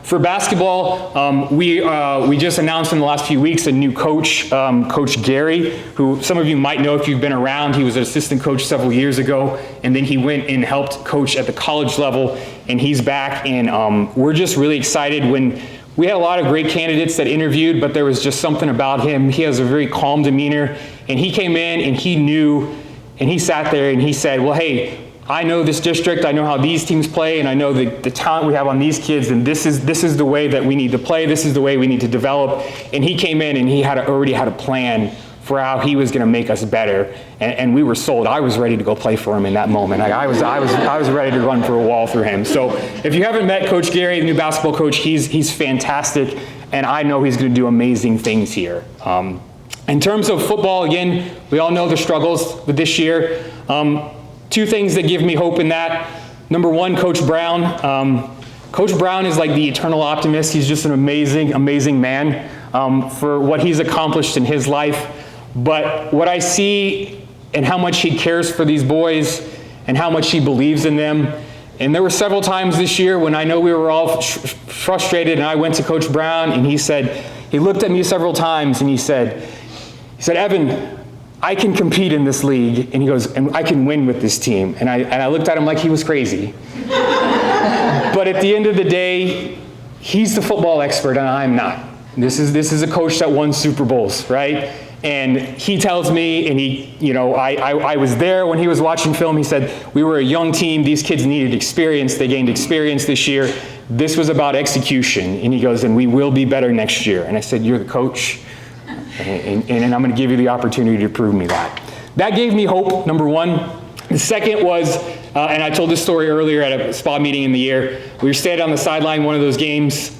For basketball, we just announced in the last few weeks a new coach, Coach Gary, who some of you might know if you've been around. He was an assistant coach several years ago, and then he went and helped coach at the college level, and he's back, and we're just really excited. When we had a lot of great candidates that interviewed, but there was just something about him. He has a very calm demeanor, and he came in and he knew, and he sat there and he said, well, hey, I know this district, I know how these teams play, and I know the talent we have on these kids, and this is the way that we need to play, this is the way we need to develop. And he came in and he already had a plan for how he was going to make us better, and we were sold. I was ready to go play for him in that moment. I was ready to run for a wall through him. So if you haven't met Coach Gary, the new basketball coach, he's fantastic, and I know he's going to do amazing things here. In terms of football, again, we all know the struggles with this year. Two things that give me hope in that. Number one, Coach Brown. Coach Brown is like the eternal optimist. He's just an amazing, amazing man for what he's accomplished in his life. But what I see and how much he cares for these boys and how much he believes in them. And there were several times this year when I know we were all frustrated, and I went to Coach Brown and he looked at me several times and he said, Evan, I can compete in this league, and he goes, and I can win with this team. And I looked at him like he was crazy. But at the end of the day, he's the football expert and I'm not. This is a coach that won Super Bowls, right? And he tells me, and I was there when he was watching film. He said, we were a young team. These kids needed experience. They gained experience this year. This was about execution. And he goes, and we will be better next year. And I said, you're the coach. And I'm going to give you the opportunity to prove me that. That gave me hope, number one. The second was, and I told this story earlier at a spa meeting in the year, we were standing on the sideline one of those games.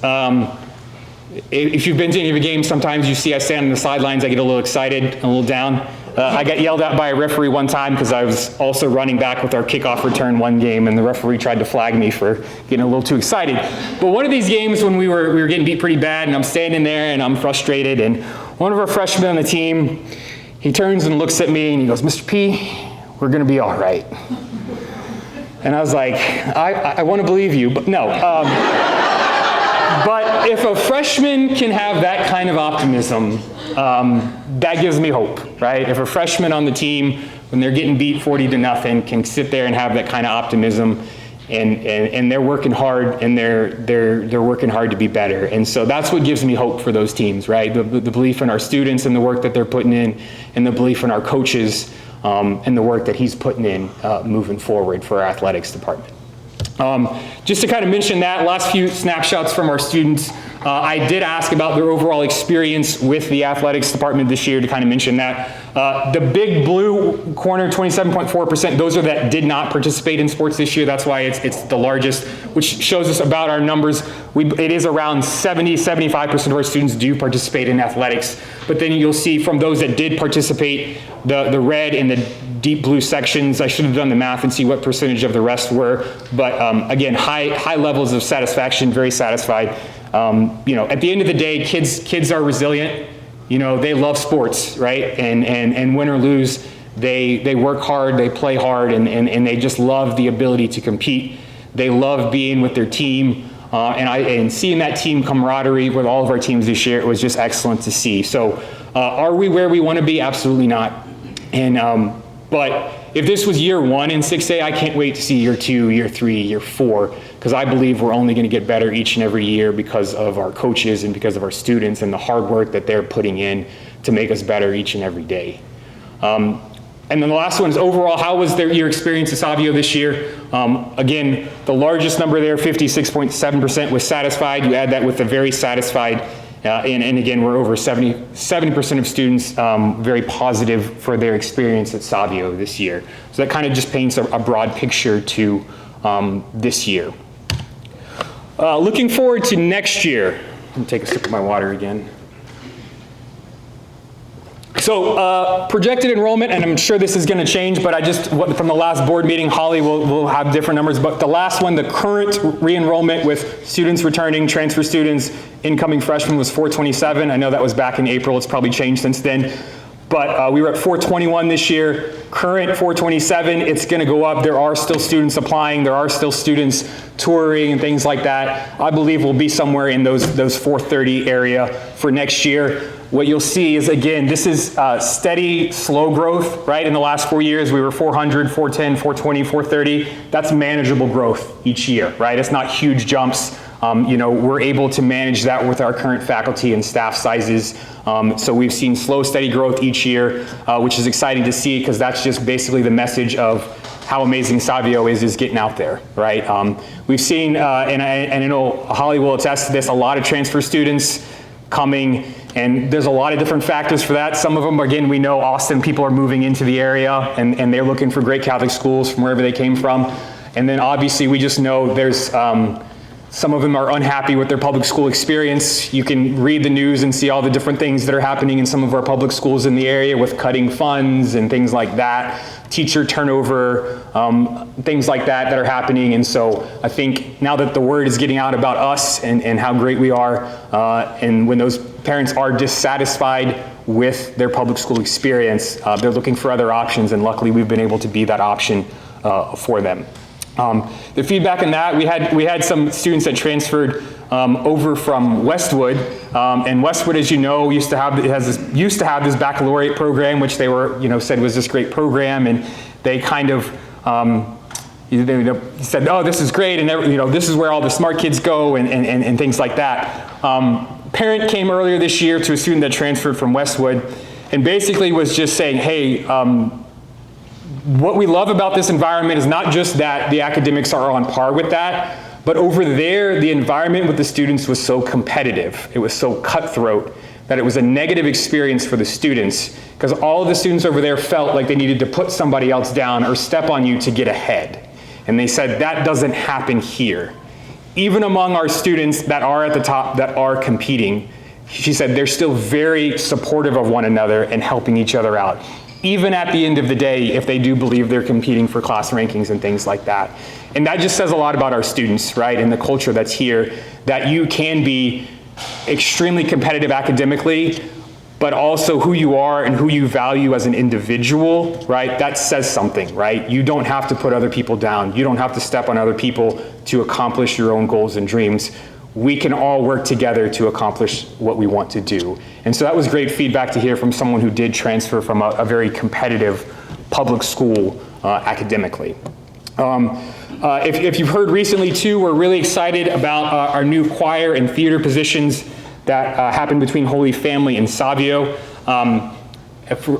If you've been to any of the games, sometimes you see I stand on the sidelines, I get a little excited, a little down. I got yelled at by a referee one time because I was also running back with our kickoff return one game, and the referee tried to flag me for getting a little too excited. But one of these games when we were getting beat pretty bad, and I'm standing there and I'm frustrated, and one of our freshmen on the team, he turns and looks at me and he goes, Mr. P, we're going to be all right. And I was like, I want to believe you, but no. But if a freshman can have that kind of optimism, that gives me hope, right? If a freshman on the team, when they're getting beat 40-0, can sit there and have that kind of optimism, and they're working hard, and they're working hard to be better. And so that's what gives me hope for those teams, right? The belief in our students and the work that they're putting in, and the belief in our coaches and the work that he's putting in moving forward for our athletics department. Just to kind of mention that, last few snapshots from our students, I did ask about their overall experience with the athletics department this year to kind of mention that. The big blue corner, 27.4%, those are that did not participate in sports this year. That's why it's the largest, which shows us about our numbers. It is around 75% of our students do participate in athletics. But then you'll see from those that did participate, the red and the deep blue sections, I should have done the math and see what percentage of the rest were. But again, high levels of satisfaction, very satisfied. At the end of the day, kids are resilient. They love sports, right? And win or lose, they work hard, they play hard, and they just love the ability to compete. They love being with their team, and seeing that team camaraderie with all of our teams this year, it was just excellent to see. So are we where we want to be? Absolutely not. But if this was year one in 6A, I can't wait to see year 2, year 3, year 4, because I believe we're only going to get better each and every year because of our coaches and because of our students and the hard work that they're putting in to make us better each and every day. And then the last one is overall, how was your experience at Savio this year? Again, the largest number there, 56.7% was satisfied. You add that with the very satisfied, and again, we're over 70% of students very positive for their experience at Savio this year. So that kind of just paints a broad picture to this year. Looking forward to next year. Let me take a sip of my water again. So projected enrollment, and I'm sure this is going to change, but from the last board meeting, Holly will have different numbers, but the last one, the current re-enrollment with students returning, transfer students, incoming freshmen was 427. I know that was back in April. It's probably changed since then. But we were at 421 this year, current 427, it's going to go up. There are still students applying. There are still students touring and things like that. I believe we'll be somewhere in those 430 area for next year. What you'll see is, again, this is steady, slow growth, right? In the last 4 years, we were 400, 410, 420, 430. That's manageable growth each year, right? It's not huge jumps. We're able to manage that with our current faculty and staff sizes. So we've seen slow, steady growth each year, which is exciting to see because that's just basically the message of how amazing Savio is getting out there, right? We've seen, and I know Holly will attest to this, a lot of transfer students coming, and there's a lot of different factors for that. Some of them, again, we know Austin people are moving into the area, and they're looking for great Catholic schools from wherever they came from. And then obviously we just know there's, some of them are unhappy with their public school experience. You can read the news and see all the different things that are happening in some of our public schools in the area with cutting funds and things like that, teacher turnover, things like that are happening. And so I think now that the word is getting out about us and how great we are, and when those parents are dissatisfied with their public school experience, they're looking for other options, and luckily we've been able to be that option for them. The feedback in that, we had some students that transferred over from Westwood, and Westwood, as you know, used to have this baccalaureate program, which they were, said was this great program, and they kind of they said, oh, this is great, and this is where all the smart kids go, and things like that. Parent came earlier this year to a student that transferred from Westwood, and basically was just saying, hey, what we love about this environment is not just that the academics are on par with that, but over there, the environment with the students was so competitive. It was so cutthroat that it was a negative experience for the students, because all of the students over there felt like they needed to put somebody else down or step on you to get ahead. And they said that doesn't happen here. Even among our students that are at the top, that are competing, she said they're still very supportive of one another and helping each other out, even at the end of the day, if they do believe they're competing for class rankings and things like that. And that just says a lot about our students, right, and the culture that's here, that you can be extremely competitive academically, but also who you are and who you value as an individual, right, that says something, right? You don't have to put other people down. You don't have to step on other people to accomplish your own goals and dreams. We can all work together to accomplish what we want to do. And so that was great feedback to hear from someone who did transfer from a very competitive public school academically. If you've heard recently too, we're really excited about our new choir and theater positions that happened between Holy Family and Savio.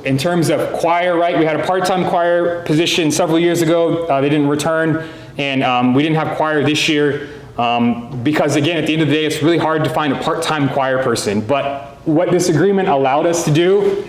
In terms of choir, right, we had a part-time choir position several years ago. They didn't return, and we didn't have choir this year. Because again, at the end of the day, it's really hard to find a part-time choir person. But what this agreement allowed us to do,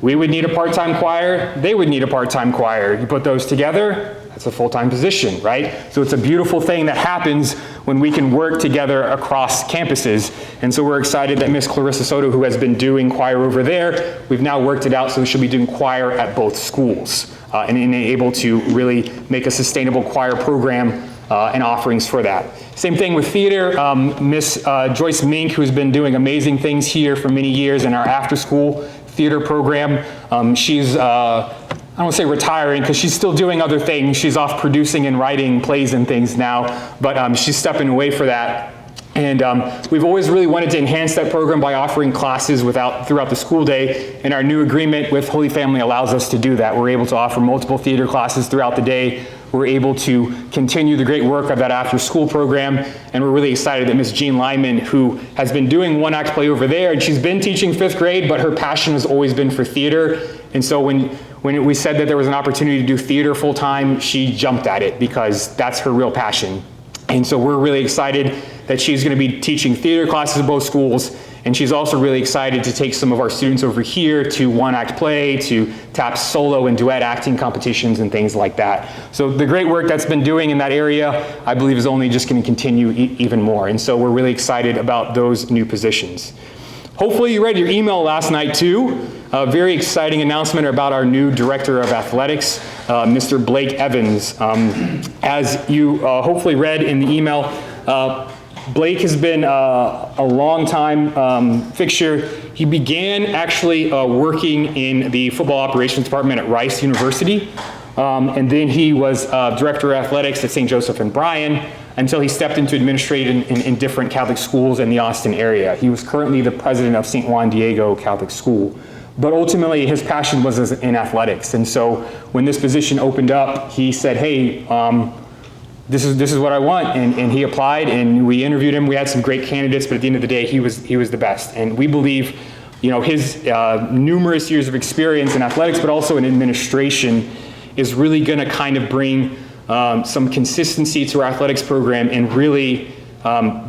we would need a part-time choir, they would need a part-time choir. You put those together, that's a full-time position, right? So it's a beautiful thing that happens when we can work together across campuses. And so we're excited that Miss Clarissa Soto, who has been doing choir over there, we've now worked it out so she'll be doing choir at both schools, and able to really make a sustainable choir program and offerings for that. Same thing with theater. Miss Joyce Mink, who's been doing amazing things here for many years in our after-school theater program. She's, I don't want to say retiring, because she's still doing other things. She's off producing and writing plays and things now, but she's stepping away for that. And we've always really wanted to enhance that program by offering classes throughout the school day, and our new agreement with Holy Family allows us to do that. We're able to offer multiple theater classes throughout the day. We're able to continue the great work of that after-school program, and we're really excited that Miss Jean Lyman, who has been doing one-act play over there, and she's been teaching 5th grade, but her passion has always been for theater. And so when when we said that there was an opportunity to do theater full-time, she jumped at it because that's her real passion. And so we're really excited that she's going to be teaching theater classes at both schools, and she's also really excited to take some of our students over here to one-act play, to tap solo and duet acting competitions and things like that. So the great work that's been doing in that area, I believe, is only just going to continue even more. And so we're really excited about those new positions. Hopefully you read your email last night too. A very exciting announcement about our new Director of Athletics, Mr. Blake Evans. As you hopefully read in the email, Blake has been a long-time fixture. He began actually working in the football operations department at Rice University, and then he was Director of Athletics at St. Joseph and Bryan until he stepped into administrating in different Catholic schools in the Austin area. He was currently the president of St. Juan Diego Catholic School. But ultimately, his passion was in athletics. And so when this position opened up, he said, hey, this is what I want. And he applied, and we interviewed him. We had some great candidates, but at the end of the day, he was the best. And we believe, his numerous years of experience in athletics, but also in administration, is really going to kind of bring some consistency to our athletics program and really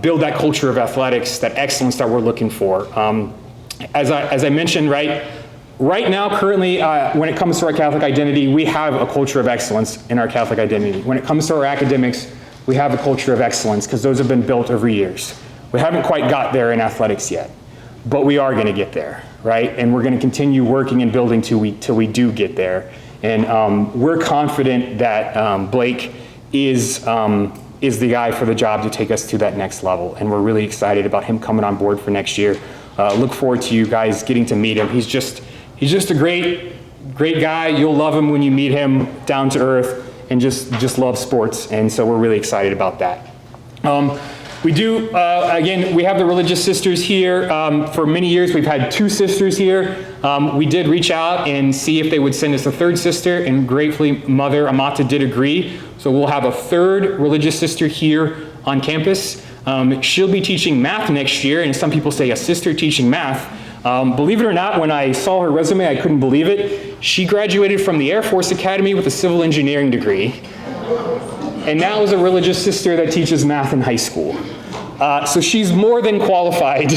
build that culture of athletics, that excellence that we're looking for. As I mentioned, right now, currently, when it comes to our Catholic identity, we have a culture of excellence in our Catholic identity. When it comes to our academics, we have a culture of excellence because those have been built over years. We haven't quite got there in athletics yet, but we are going to get there, right? And we're going to continue working and building till we do get there. And we're confident that Blake is the guy for the job to take us to that next level. And we're really excited about him coming on board for next year. Look forward to you guys getting to meet him. He's just a great guy. You'll love him when you meet him, down to earth, and just love sports. And so we're really excited about that. We do, again, we have the religious sisters here. For many years, we've had 2 sisters here. We did reach out and see if they would send us a 3rd sister, and gratefully, Mother Amata did agree. So we'll have a 3rd religious sister here on campus. She'll be teaching math next year, and some people say a sister teaching math. Believe it or not, when I saw her resume, I couldn't believe it. She graduated from the Air Force Academy with a civil engineering degree, and now is a religious sister that teaches math in high school. So she's more than qualified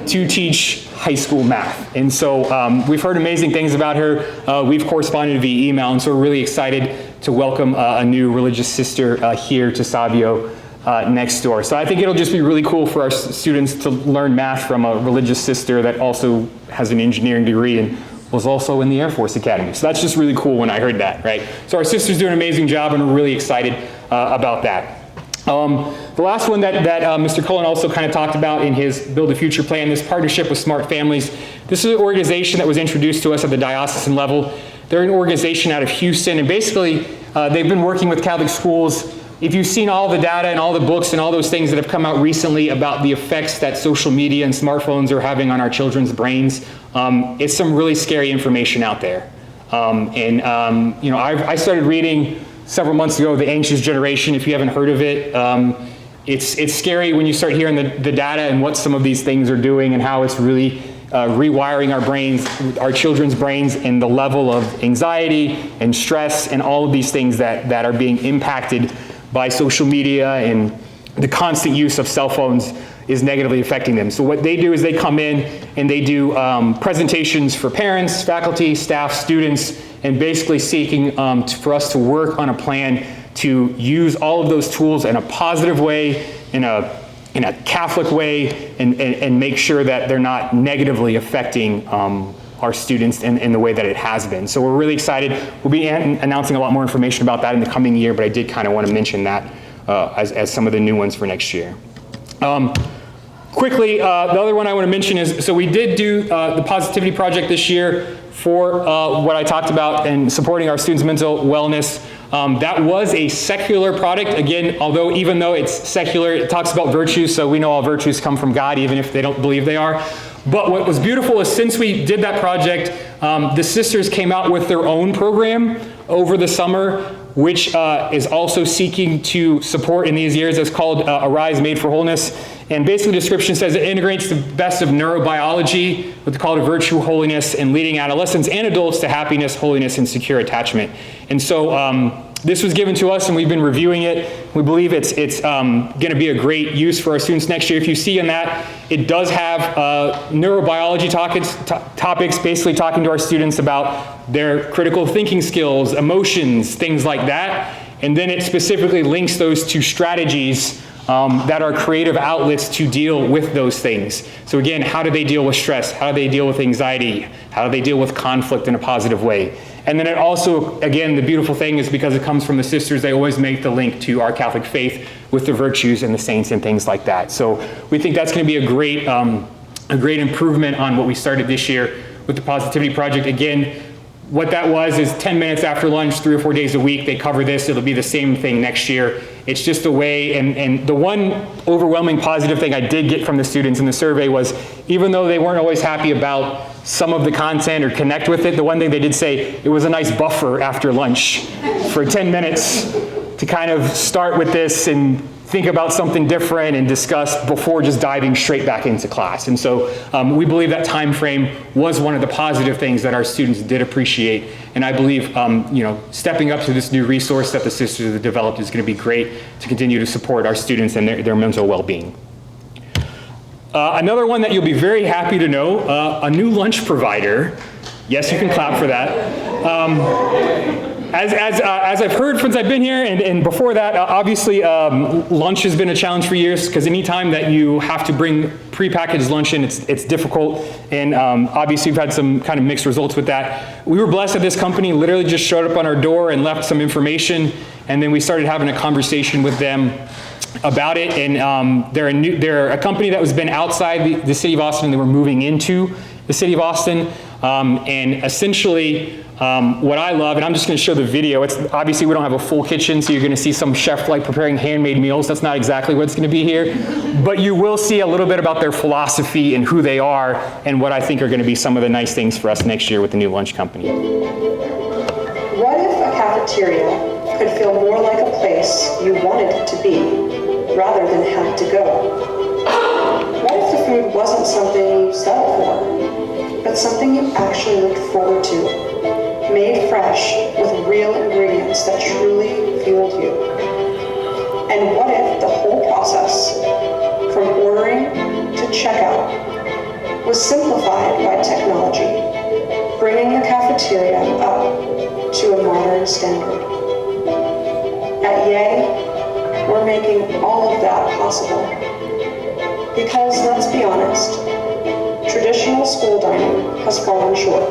to teach high school math. And so we've heard amazing things about her. We've corresponded via email, and so we're really excited to welcome a new religious sister here to Savio next door. So I think it'll just be really cool for our students to learn math from a religious sister that also has an engineering degree and was also in the Air Force Academy. So that's just really cool when I heard that, right? So our sister's doing an amazing job, and we're really excited about that. The last one that Mr. Cullen also kind of talked about in his Build a Future plan, this partnership with Smart Families. This is an organization that was introduced to us at the diocesan level. They're an organization out of Houston, and basically they've been working with Catholic schools. If you've seen all the data and all the books and all those things that have come out recently about the effects that social media and smartphones are having on our children's brains, it's some really scary information out there. I started reading several months ago, The Anxious Generation. If you haven't heard of it, it's scary when you start hearing the data and what some of these things are doing and how it's really rewiring our brains, our children's brains, and the level of anxiety and stress and all of these things that are being impacted by social media, and the constant use of cell phones is negatively affecting them. So what they do is they come in and they do presentations for parents, faculty, staff, students, and basically seeking for us to work on a plan to use all of those tools in a positive way, in a Catholic way, and make sure that they're not negatively affecting our students in the way that it has been. So we're really excited. We'll be announcing a lot more information about that in the coming year, but I did kind of want to mention that as some of the new ones for next year. Quickly, the other one I want to mention is, so we did do the Positivity Project this year for what I talked about and supporting our students' mental wellness. That was a secular product. Again, even though it's secular, it talks about virtues, so we know all virtues come from God, even if they don't believe they are. But what was beautiful is since we did that project, the sisters came out with their own program over the summer, which is also seeking to support in these years. It's called Arise Made for Wholeness. And basically the description says it integrates the best of neurobiology with the call to virtue, holiness, and leading adolescents and adults to happiness, holiness, and secure attachment. And so this was given to us, and we've been reviewing it. We believe it's going to be a great use for our students next year. If you see in that, it does have neurobiology topics, basically talking to our students about their critical thinking skills, emotions, things like that. And then it specifically links those to strategies that are creative outlets to deal with those things. So again, how do they deal with stress? How do they deal with anxiety? How do they deal with conflict in a positive way? And then it also, again, the beautiful thing is because it comes from the sisters, they always make the link to our Catholic faith with the virtues and the saints and things like that. So we think that's going to be a great improvement on what we started this year with the Positivity Project. Again, what that was is 10 minutes after lunch, 3 or 4 days a week, they cover this. It'll be the same thing next year. It's just a way, and the one overwhelming positive thing I did get from the students in the survey was, even though they weren't always happy about some of the content or connect with it, the one thing they did say, it was a nice buffer after lunch for 10 minutes to kind of start with this and think about something different and discuss before just diving straight back into class. And so we believe that time frame was one of the positive things that our students did appreciate. And I believe stepping up to this new resource that the sisters have developed is going to be great to continue to support our students and their mental well-being. Another one that you'll be very happy to know, a new lunch provider. Yes, you can clap for that. As I've heard since I've been here, and before that, obviously lunch has been a challenge for years, because anytime that you have to bring prepackaged lunch in, it's difficult, and obviously we've had some kind of mixed results with that. We were blessed that this company literally just showed up on our door and left some information, and then we started having a conversation with them about it, and they're a company that has been outside the city of Austin, and they were moving into the city of Austin, and essentially what I love, and I'm just going to show the video, it's obviously we don't have a full kitchen, so you're going to see some chef like preparing handmade meals. That's not exactly what's going to be here, but you will see a little bit about their philosophy and who they are, and what I think are going to be some of the nice things for us next year with the new lunch company. What if a cafeteria could feel more like a place you wanted it to be, rather than had to go? What if the food wasn't something you settled for, but something you actually looked forward to, made fresh with real ingredients that truly fueled you? And what if the whole process, from ordering to checkout, was simplified by technology, bringing the cafeteria up to a modern standard? At Yay, we're making all of that possible. Because let's be honest, traditional school dining has fallen short.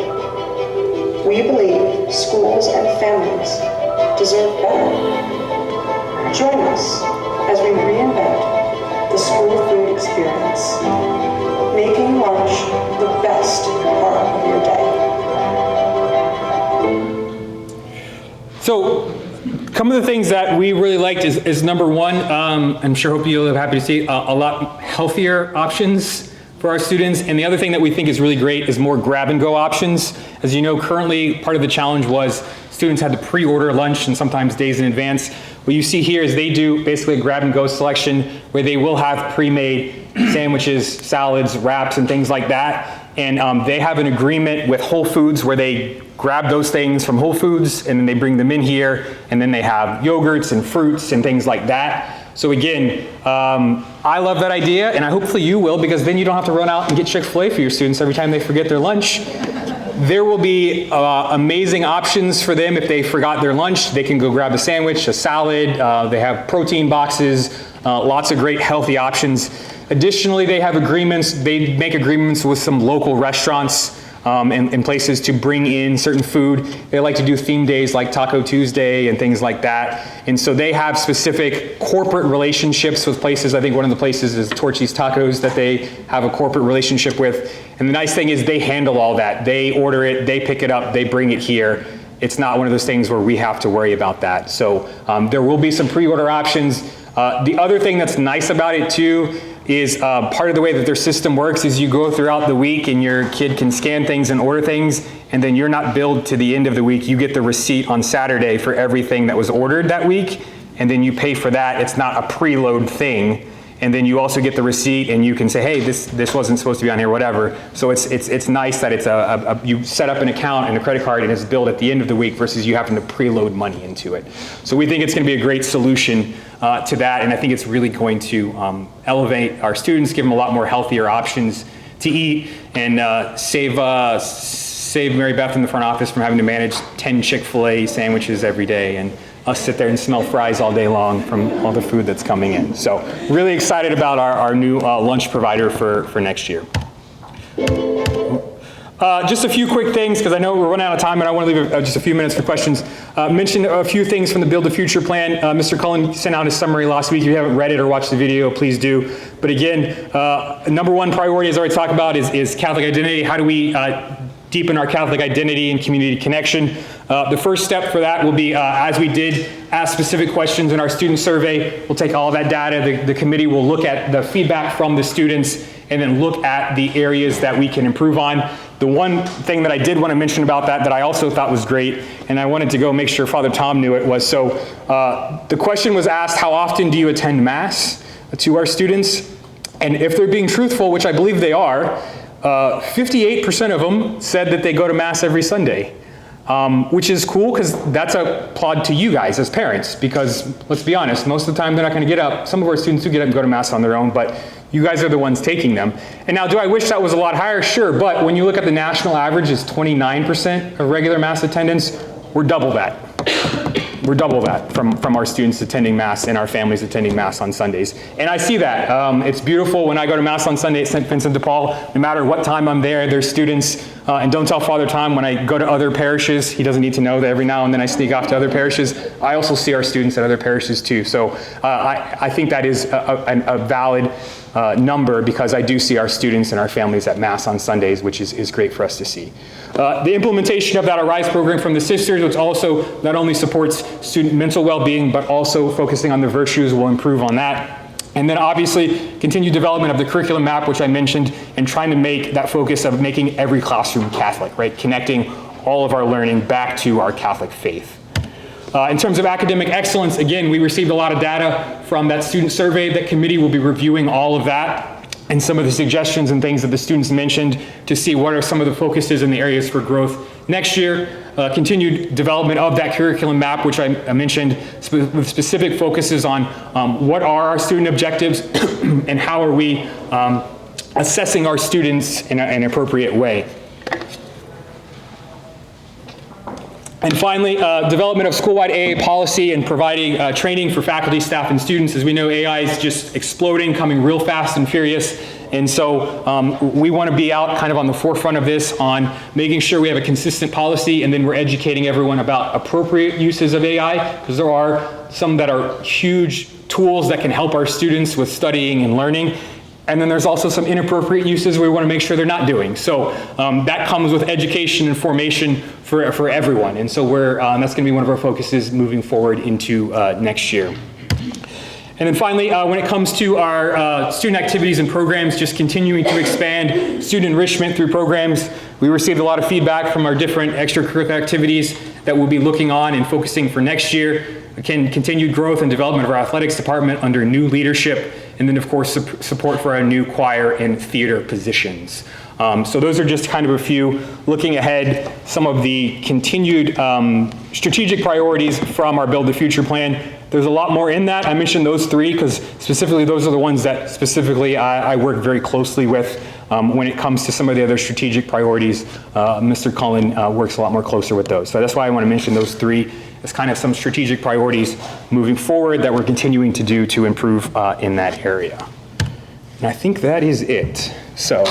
We believe schools and families deserve better. Join us as we reinvent the school food experience, making lunch the best part of your day. So, some of the things that we really liked is number one, I'm sure hope you'll be happy to see, a lot healthier options for our students. And the other thing that we think is really great is more grab-and-go options. As you know, currently part of the challenge was students had to pre-order lunch and sometimes days in advance. What you see here is they do basically a grab-and-go selection where they will have pre-made sandwiches, salads, wraps, and things like that. And they have an agreement with Whole Foods where they grab those things from Whole Foods and then they bring them in here, and then they have yogurts and fruits and things like that. So again, I love that idea, and hopefully you will, because then you don't have to run out and get Chick-fil-A for your students every time they forget their lunch. There will be amazing options for them if they forgot their lunch. They can go grab a sandwich, a salad, they have protein boxes, lots of great healthy options. Additionally, they make agreements with some local restaurants and places to bring in certain food. They like to do theme days like Taco Tuesday and things like that. And so they have specific corporate relationships with places. I think one of the places is Torchy's Tacos that they have a corporate relationship with. And the nice thing is they handle all that. They order it, they pick it up, they bring it here. It's not one of those things where we have to worry about that. So there will be some pre-order options. The other thing that's nice about it too is part of the way that their system works is you go throughout the week and your kid can scan things and order things, and then you're not billed to the end of the week. You get the receipt on Saturday for everything that was ordered that week, and then you pay for that. It's not a preload thing. and then you also get the receipt, and you can say, hey, this wasn't supposed to be on here, whatever. So it's nice that it's you set up an account and a credit card, and it's billed at the end of the week versus you having to preload money into it. So we think it's going to be a great solution to that, and I think it's really going to elevate our students, give them a lot more healthier options to eat, and save Mary Beth in the front office from having to manage 10 Chick-fil-A sandwiches every day, and us sit there and smell fries all day long from all the food that's coming in. So really excited about our new lunch provider for next year. Just a few quick things, because I know we're running out of time and I want to leave just a few minutes for questions. Mention a few things from the Build the Future plan. Mr. Cullen sent out his summary last week. If you haven't read it or watched the video, please do. But again, number one priority, as I already talked about, is Catholic identity. How do we deepen our Catholic identity and community connection? The first step for that will be, as we did ask specific questions in our student survey, we'll take all that data. The committee will look at the feedback from the students and then look at the areas that we can improve on. The one thing that I did want to mention about that I also thought was great, and I wanted to go make sure Father Tom knew it, was the question was asked, how often do you attend Mass to our students? And if they're being truthful, which I believe they are, 58% of them said that they go to Mass every Sunday, which is cool, because that's a plod to you guys as parents, because let's be honest, most of the time they're not going to get up. Some of our students do get up and go to Mass on their own, but you guys are the ones taking them. And now, do I wish that was a lot higher? Sure, but when you look at the national average is 29% of regular Mass attendance, we're double that. We're double that from our students attending Mass and our families attending Mass on Sundays. And I see that. It's beautiful when I go to Mass on Sunday at St. Vincent de Paul. No matter what time I'm there's students. And don't tell Father Tom when I go to other parishes. He doesn't need to know that every now and then I sneak off to other parishes. I also see our students at other parishes too. So I think that is a valid number, because I do see our students and our families at Mass on Sundays, which is great for us to see. The implementation of that Arise program from the sisters, which also not only supports student mental well-being, but also focusing on the virtues, will improve on that. And then obviously continued development of the curriculum map, which I mentioned, and trying to make that focus of making every classroom Catholic, right? Connecting all of our learning back to our Catholic faith. In terms of academic excellence, again, we received a lot of data from that student survey. That committee will be reviewing all of that and some of the suggestions and things that the students mentioned to see what are some of the focuses and the areas for growth next year. Continued development of that curriculum map, which I mentioned, with specific focuses on what are our student objectives and how are we assessing our students in an appropriate way. And finally, development of school-wide AA policy and providing training for faculty, staff, and students. As we know, AI is just exploding, coming real fast and furious. And so we want to be out kind of on the forefront of this, on making sure we have a consistent policy, and then we're educating everyone about appropriate uses of AI, because there are some that are huge tools that can help our students with studying and learning. And then there's also some inappropriate uses we want to make sure they're not doing. So that comes with education and formation for everyone. And so that's going to be one of our focuses moving forward into next year. And then finally, when it comes to our student activities and programs, just continuing to expand student enrichment through programs. We received a lot of feedback from our different extracurricular activities that we'll be looking on and focusing for next year. Again, continued growth and development of our athletics department under new leadership, and then of course support for our new choir and theater positions. So those are just kind of a few. Looking ahead, some of the continued strategic priorities from our Build the Future plan. There's a lot more in that. I mentioned those three because specifically those are the ones that specifically I work very closely with. When it comes to some of the other strategic priorities, Mr. Cullen works a lot more closer with those. So that's why I want to mention those three as kind of some strategic priorities moving forward that we're continuing to do to improve in that area. And I think that is it. So.